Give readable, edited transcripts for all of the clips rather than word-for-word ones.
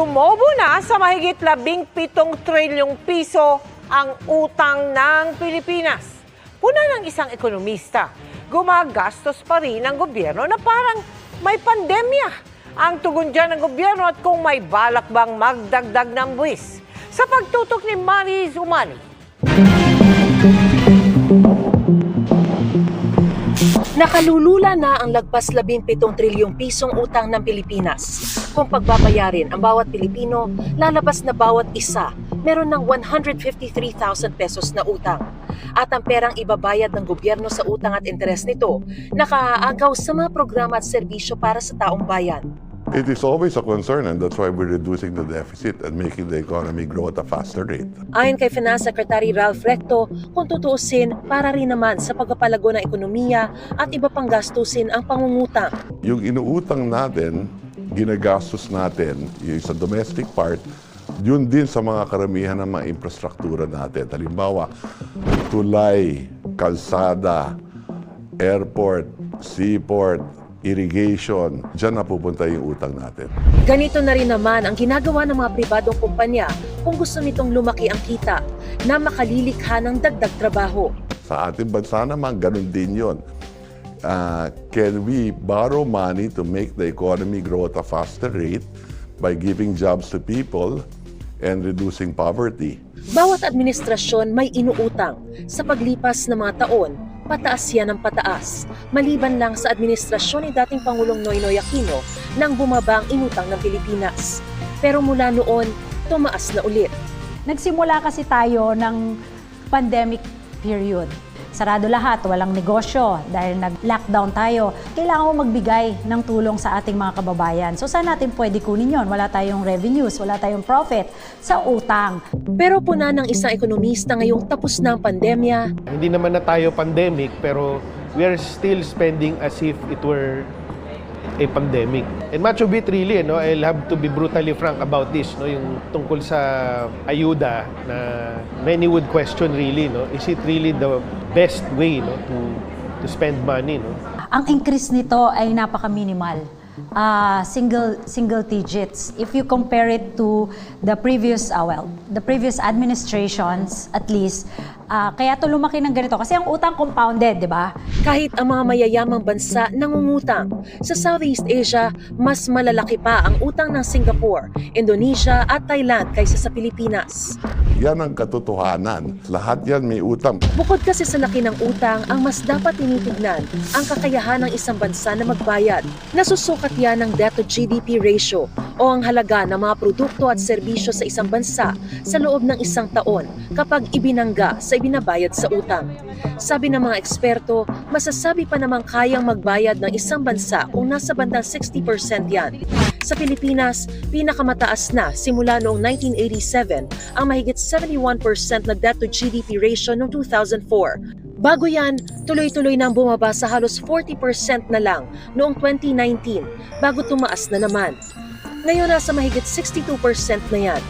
Lumobo na sa mahigit 17 trilyong piso ang utang ng Pilipinas. Puna ng isang ekonomista, gumagastos pa rin ang gobyerno na parang may pandemya. Ang tugon dyan ng gobyerno at kung may balak bang magdagdag ng buwis. Sa pagtutok ni Mariz Umali. Nakalulula na ang lagpas 17 trilyong pisong utang ng Pilipinas. Kung pagbabayarin ang bawat Pilipino, lalabas na bawat isa meron ng 153,000 pesos na utang. At ang perang ibabayad ng gobyerno sa utang at interes nito, nakaaagaw sa mga programa at serbisyo para sa taong bayan. It is always a concern, and that's why we're reducing the deficit and making the economy grow at a faster rate. Ayon kay Finance Secretary Ralph Recto, kung tutuusin, para rin naman sa pagpapalago ng ekonomiya at iba pang gastusin ang pangungutang. Yung inuutang natin, ginagastos natin, yung sa domestic part, yun din sa mga karamihan ng mga infrastruktura natin. Halimbawa, tulay, kalsada, airport, seaport, irrigation, dyan napupunta yung utang natin. Ganito na rin naman ang ginagawa ng mga pribadong kumpanya kung gusto nitong lumaki ang kita na makalilikha ng dagdag trabaho. Sa ating bansa naman, ganun din yun. Can we borrow money to make the economy grow at a faster rate by giving jobs to people and reducing poverty? Bawat administrasyon may inuutang. Sa paglipas ng mga taon, pataas yan ng pataas. Maliban lang sa administrasyon ni dating Pangulong Noynoy Aquino nang bumaba ang inutang ng Pilipinas. Pero mula noon, tumaas na ulit. Nagsimula kasi tayo ng pandemic period. Sarado lahat, walang negosyo dahil nag-lockdown tayo. Kailangan mo magbigay ng tulong sa ating mga kababayan. So saan natin pwede kunin yon? Wala tayong revenues, wala tayong profit sa utang. Pero puna ng isang ekonomista ngayong tapos na ang pandemya, Hindi naman na tayo pandemic, pero we are still spending as if it were a pandemic. And much of it really, I'll have to be brutally frank about this, yung tungkol sa ayuda na many would question really, is it really the best way to spend money? Ang increase nito ay napaka-minimal. Single digits. If you compare it to the previous administrations, at least, kaya to lumaki ng ganito. Kasi ang utang compounded, di ba? kahit ang mga mayayamang bansa nangungutang. Sa Southeast Asia, mas malalaki pa ang utang ng Singapore, Indonesia at Thailand kaysa sa Pilipinas. Yan ang katotohanan. Lahat yan may utang. Bukod kasi sa laki ng utang, ang mas dapat tinitignan ang kakayahan ng isang bansa na magbayad. Nasusukat yan ng debt to GDP ratio o ang halaga ng mga produkto at serbisyo sa isang bansa sa loob ng isang taon kapag ibinangga sa ibinabayad sa utang. Sabi ng mga eksperto, masasabi pa namang kayang magbayad ng isang bansa kung nasa bandang 60% yan. Sa Pilipinas, pinakamataas na simula noong 1987 ang mahigit 71% na debt to GDP ratio noong 2004. Bago yan, tuloy-tuloy nang bumaba sa halos 40% na lang noong 2019 bago tumaas na naman. Ngayon nasa mahigit 62% na yan.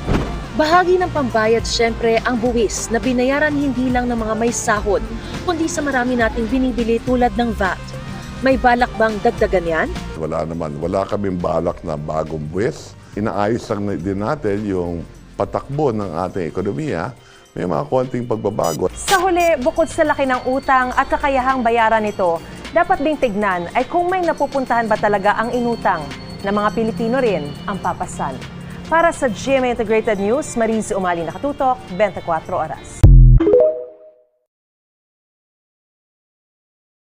Bahagi ng pambayad syempre ang buwis na binayaran hindi lang ng mga may sahod, kundi sa marami nating binibili tulad ng VAT. May balak bang dagdagan yan? Wala naman. Wala kaming balak na bagong buwis. Inaayos lang din natin yung patakbo ng ating ekonomiya. May mga konting pagbabago. Sa huli, bukod sa laki ng utang at kakayahang bayaran nito, dapat ding tignan ay kung may napupuntahan ba talaga ang inutang na mga Pilipino rin ang papasan. Para sa GMA Integrated News, Mariz Umali nakatutok, 24 oras.